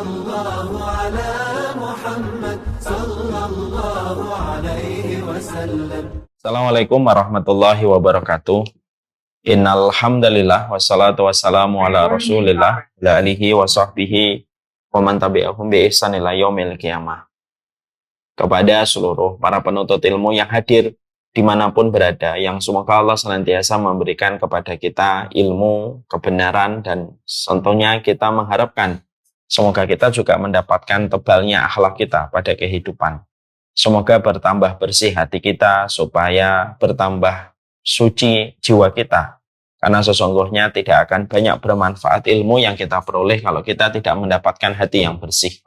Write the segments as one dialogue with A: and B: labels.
A: الله على محمد صلى الله عليه وسلم.
B: Assalamualaikum warahmatullahi wabarakatuh. Innal hamdalillah wassalatu wassalamu ala Rasulillah wa alihi wa sahbihi wa man tabi'ahum bi ihsan ila yaumil qiyamah. Kepada seluruh para penuntut ilmu yang hadir dimanapun berada, yang semoga Allah senantiasa memberikan kepada kita ilmu, kebenaran, dan tentunya kita mengharapkan semoga kita juga mendapatkan tebalnya akhlak kita pada kehidupan. Semoga bertambah bersih hati kita supaya bertambah suci jiwa kita. Karena sesungguhnya tidak akan banyak bermanfaat ilmu yang kita peroleh kalau kita tidak mendapatkan hati yang bersih.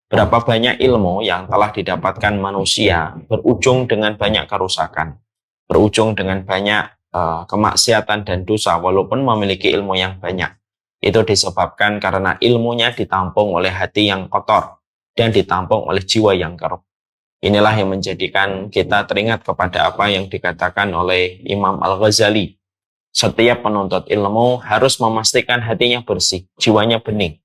B: Berapa banyak ilmu yang telah didapatkan manusia berujung dengan banyak kerusakan, berujung dengan banyak kemaksiatan dan dosa walaupun memiliki ilmu yang banyak. Itu disebabkan karena ilmunya ditampung oleh hati yang kotor dan ditampung oleh jiwa yang keruh. Inilah yang menjadikan kita teringat kepada apa yang dikatakan oleh Imam Al-Ghazali. Setiap penuntut ilmu harus memastikan hatinya bersih, jiwanya bening,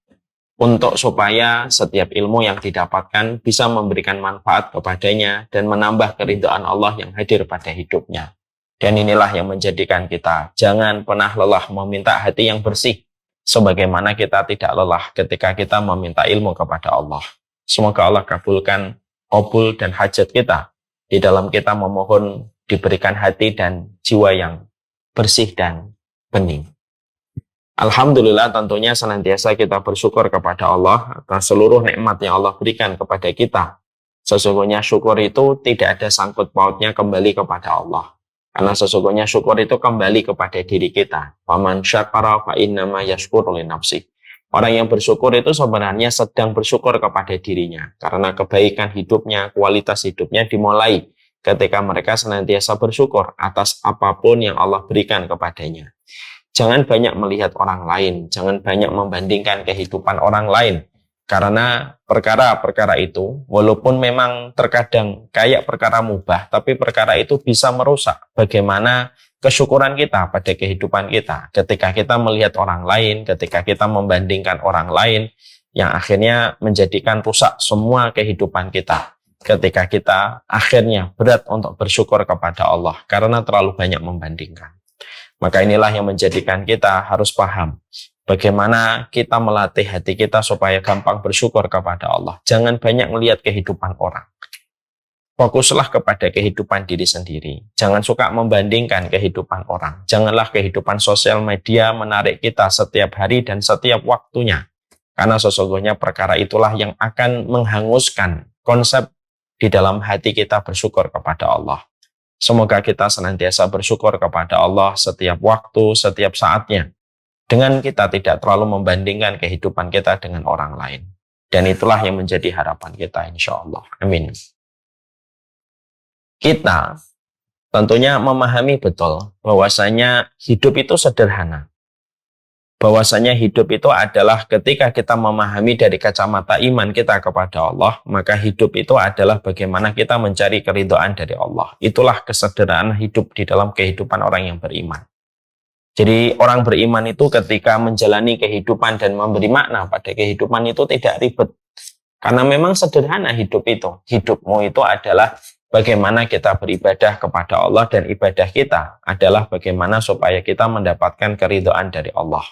B: untuk supaya setiap ilmu yang didapatkan bisa memberikan manfaat kepadanya dan menambah keridhaan Allah yang hadir pada hidupnya. Dan inilah yang menjadikan kita jangan pernah lelah meminta hati yang bersih, sebagaimana kita tidak lelah ketika kita meminta ilmu kepada Allah. Semoga Allah kabulkan qabul dan hajat kita di dalam kita memohon diberikan hati dan jiwa yang bersih dan bening. Alhamdulillah, tentunya senantiasa kita bersyukur kepada Allah atas seluruh nikmat yang Allah berikan kepada kita. Sesungguhnya syukur itu tidak ada sangkut pautnya kembali kepada Allah. Karena sesungguhnya syukur itu kembali kepada diri kita. Faman syakara fa innama yashkuru li nafsi. Orang yang bersyukur itu sebenarnya sedang bersyukur kepada dirinya. Karena kebaikan hidupnya, kualitas hidupnya dimulai ketika mereka senantiasa bersyukur atas apapun yang Allah berikan kepadanya. Jangan banyak melihat orang lain, jangan banyak membandingkan kehidupan orang lain. Karena perkara-perkara itu, walaupun memang terkadang kayak perkara mubah, tapi perkara itu bisa merusak bagaimana kesyukuran kita pada kehidupan kita. Ketika kita melihat orang lain, ketika kita membandingkan orang lain, yang akhirnya menjadikan rusak semua kehidupan kita. Ketika kita akhirnya berat untuk bersyukur kepada Allah, karena terlalu banyak membandingkan. Maka inilah yang menjadikan kita harus paham bagaimana kita melatih hati kita supaya gampang bersyukur kepada Allah. Jangan banyak melihat kehidupan orang. Fokuslah kepada kehidupan diri sendiri. Jangan suka membandingkan kehidupan orang. Janganlah kehidupan sosial media menarik kita setiap hari dan setiap waktunya. Karena sesungguhnya perkara itulah yang akan menghanguskan konsep di dalam hati kita bersyukur kepada Allah. Semoga kita senantiasa bersyukur kepada Allah setiap waktu, setiap saatnya. Dengan kita tidak terlalu membandingkan kehidupan kita dengan orang lain. Dan itulah yang menjadi harapan kita, insya Allah. Amin. Kita tentunya memahami betul bahwasanya hidup itu sederhana. Bahwasanya hidup itu adalah ketika kita memahami dari kacamata iman kita kepada Allah, maka hidup itu adalah bagaimana kita mencari keridhaan dari Allah. Itulah kesederhanaan hidup di dalam kehidupan orang yang beriman. Jadi orang beriman itu ketika menjalani kehidupan dan memberi makna pada kehidupan itu tidak ribet. Karena memang sederhana hidup itu. Hidupmu itu adalah bagaimana kita beribadah kepada Allah, dan ibadah kita adalah bagaimana supaya kita mendapatkan keridhaan dari Allah.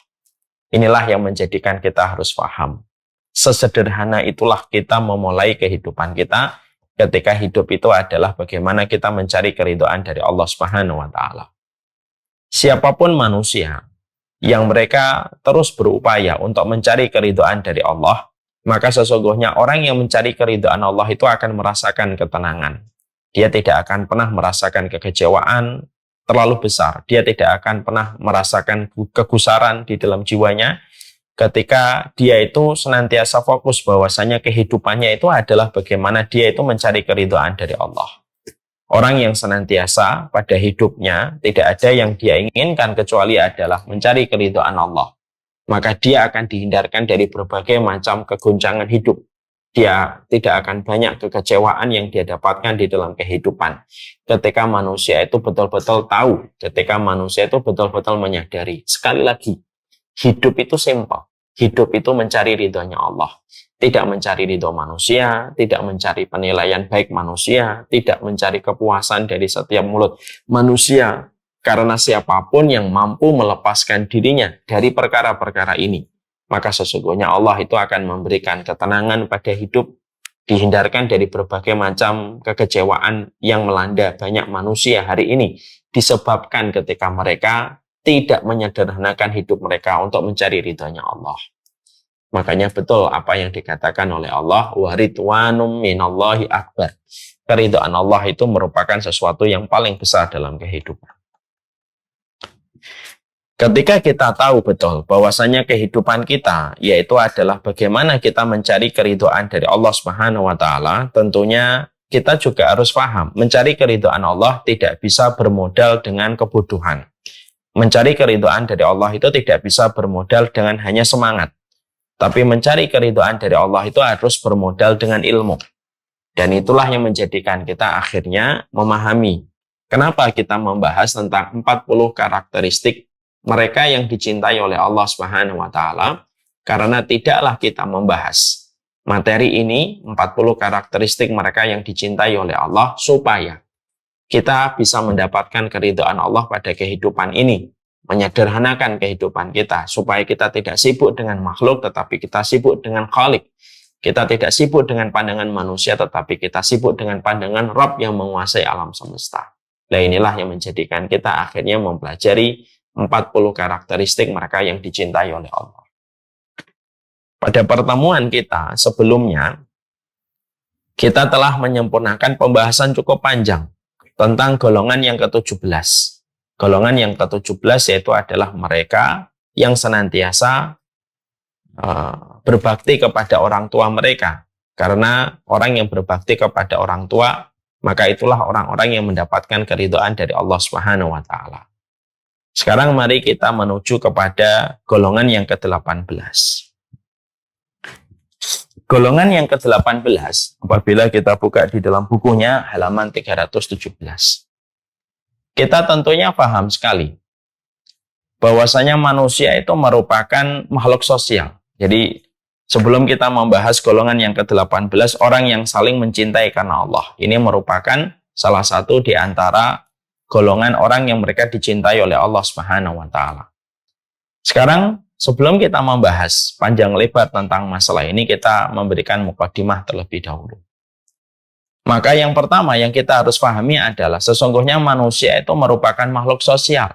B: Inilah yang menjadikan kita harus paham. Sesederhana itulah kita memulai kehidupan kita ketika hidup itu adalah bagaimana kita mencari keridhaan dari Allah Subhanahu wa Ta'ala. Siapapun manusia yang mereka terus berupaya untuk mencari keridhaan dari Allah, maka sesungguhnya orang yang mencari keridhaan Allah itu akan merasakan ketenangan. Dia tidak akan pernah merasakan kekecewaan terlalu besar. Dia tidak akan pernah merasakan kegusaran di dalam jiwanya ketika dia itu senantiasa fokus bahwasanya kehidupannya itu adalah bagaimana dia itu mencari keridhaan dari Allah. Orang yang senantiasa pada hidupnya tidak ada yang dia inginkan kecuali adalah mencari keridhaan Allah. Maka dia akan dihindarkan dari berbagai macam kegoncangan hidup. Dia tidak akan banyak kekecewaan yang dia dapatkan di dalam kehidupan. Ketika manusia itu betul-betul tahu, ketika manusia itu betul-betul menyadari. Sekali lagi, hidup itu simpel. hidup itu mencari ridhonya Allah. Tidak mencari ridho manusia, tidak mencari penilaian baik manusia, tidak mencari kepuasan dari setiap mulut manusia. Karena siapapun yang mampu melepaskan dirinya dari perkara-perkara ini, maka sesungguhnya Allah itu akan memberikan ketenangan pada hidup, dihindarkan dari berbagai macam kekecewaan yang melanda banyak manusia hari ini, disebabkan ketika mereka tidak menyederhanakan hidup mereka untuk mencari ridhonya Allah. Makanya betul apa yang dikatakan oleh Allah, wa ridwanum minallahi akbar. Keridhaan Allah itu merupakan sesuatu yang paling besar dalam kehidupan. Ketika kita tahu betul bahwasanya kehidupan kita yaitu adalah bagaimana kita mencari keridhaan dari Allah Subhanahu wa taala, tentunya kita juga harus paham mencari keridhaan Allah tidak bisa bermodal dengan kebodohan. Mencari keridhaan dari Allah itu tidak bisa bermodal dengan hanya semangat. Tapi mencari keridhaan dari Allah itu harus bermodal dengan ilmu. Dan itulah yang menjadikan kita akhirnya memahami kenapa kita membahas tentang 40 karakteristik mereka yang dicintai oleh Allah Subhanahu wa taala, karena tidaklah kita membahas materi ini 40 karakteristik mereka yang dicintai oleh Allah supaya kita bisa mendapatkan keridhaan Allah pada kehidupan ini, menyederhanakan kehidupan kita supaya kita tidak sibuk dengan makhluk tetapi kita sibuk dengan Khalik. Kita tidak sibuk dengan pandangan manusia tetapi kita sibuk dengan pandangan Rabb yang menguasai alam semesta. Nah, inilah yang menjadikan kita akhirnya mempelajari 40 karakteristik mereka yang dicintai oleh Allah. Pada pertemuan kita sebelumnya, kita telah menyempurnakan pembahasan cukup panjang tentang golongan yang ke-17. Golongan yang ke-17 yaitu adalah mereka yang senantiasa berbakti kepada orang tua mereka. Karena orang yang berbakti kepada orang tua, maka itulah orang-orang yang mendapatkan keridhaan dari Allah Subhanahu wa taala. Sekarang mari kita menuju kepada golongan yang ke-18. Golongan yang ke-18, apabila kita buka di dalam bukunya halaman 317. Kita tentunya paham sekali bahwasanya manusia itu merupakan makhluk sosial. Jadi sebelum kita membahas golongan yang ke-18, orang yang saling mencintai karena Allah. Ini merupakan salah satu di antara golongan orang yang mereka dicintai oleh Allah Subhanahu wa taala. Sekarang sebelum kita membahas panjang lebar tentang masalah ini, kita memberikan mukadimah terlebih dahulu. Maka yang pertama yang kita harus pahami adalah sesungguhnya manusia itu merupakan makhluk sosial.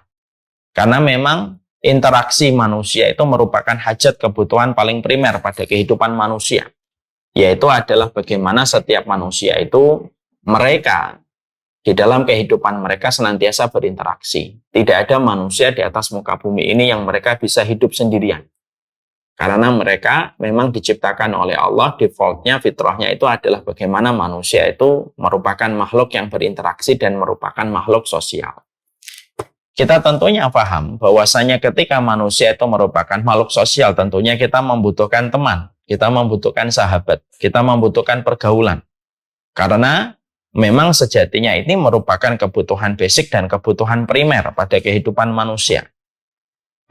B: Karena memang interaksi manusia itu merupakan hajat kebutuhan paling primer pada kehidupan manusia. Yaitu adalah bagaimana setiap manusia itu mereka di dalam kehidupan mereka senantiasa berinteraksi. Tidak ada manusia di atas muka bumi ini yang mereka bisa hidup sendirian. Karena mereka memang diciptakan oleh Allah, defaultnya, fitrahnya itu adalah bagaimana manusia itu merupakan makhluk yang berinteraksi dan merupakan makhluk sosial. Kita tentunya paham bahwasanya ketika manusia itu merupakan makhluk sosial, tentunya kita membutuhkan teman, kita membutuhkan sahabat, kita membutuhkan pergaulan. Karena memang sejatinya ini merupakan kebutuhan basic dan kebutuhan primer pada kehidupan manusia.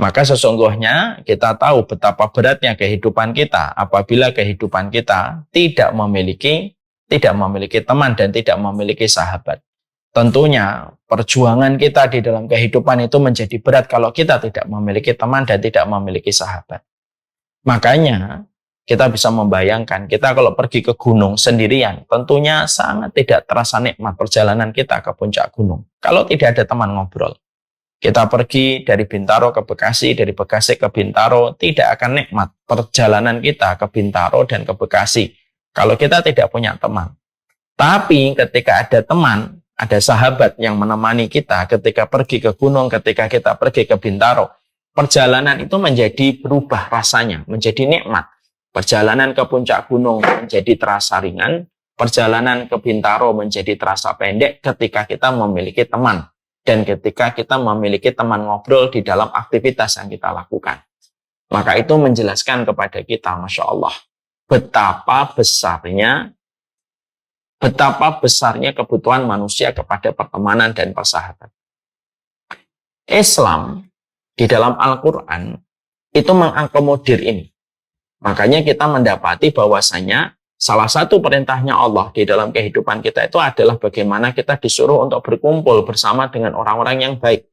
B: Maka sesungguhnya kita tahu betapa beratnya kehidupan kita apabila kehidupan kita tidak memiliki teman dan tidak memiliki sahabat. Tentunya perjuangan kita di dalam kehidupan itu menjadi berat kalau kita tidak memiliki teman dan tidak memiliki sahabat. Makanya kita bisa membayangkan kita kalau pergi ke gunung sendirian, tentunya sangat tidak terasa nikmat perjalanan kita ke puncak gunung kalau tidak ada teman ngobrol. Kita pergi dari Bintaro ke Bekasi, dari Bekasi ke Bintaro, tidak akan nikmat perjalanan kita ke Bintaro dan ke Bekasi kalau kita tidak punya teman. Tapi ketika ada teman, ada sahabat yang menemani kita ketika pergi ke gunung, ketika kita pergi ke Bintaro, perjalanan itu menjadi berubah rasanya, menjadi nikmat. Perjalanan ke puncak gunung menjadi terasa ringan, perjalanan ke Bintaro menjadi terasa pendek ketika kita memiliki teman. Dan ketika kita memiliki teman ngobrol di dalam aktivitas yang kita lakukan. Maka itu menjelaskan kepada kita, Masya Allah, betapa besarnya kebutuhan manusia kepada pertemanan dan persahabatan. Islam di dalam Al-Quran itu mengakomodir ini. Makanya kita mendapati bahwasanya salah satu perintahnya Allah di dalam kehidupan kita itu adalah bagaimana kita disuruh untuk berkumpul bersama dengan orang-orang yang baik.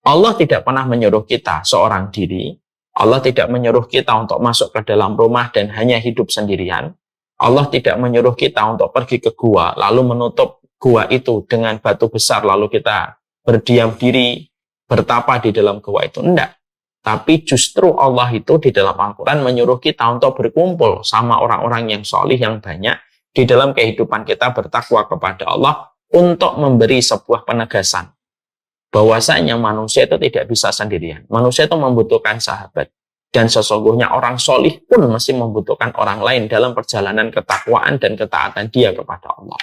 B: Allah tidak pernah menyuruh kita seorang diri. Allah tidak menyuruh kita untuk masuk ke dalam rumah dan hanya hidup sendirian. Allah tidak menyuruh kita untuk pergi ke gua, lalu menutup gua itu dengan batu besar, lalu kita berdiam diri, bertapa di dalam gua itu. Enggak. Tapi justru Allah itu di dalam Al-Quran menyuruh kita untuk berkumpul sama orang-orang yang solih, yang banyak, di dalam kehidupan kita bertakwa kepada Allah untuk memberi sebuah penegasan. Bahwasanya manusia itu tidak bisa sendirian. Manusia itu membutuhkan sahabat. Dan sesungguhnya orang solih pun mesti membutuhkan orang lain dalam perjalanan ketakwaan dan ketaatan dia kepada Allah.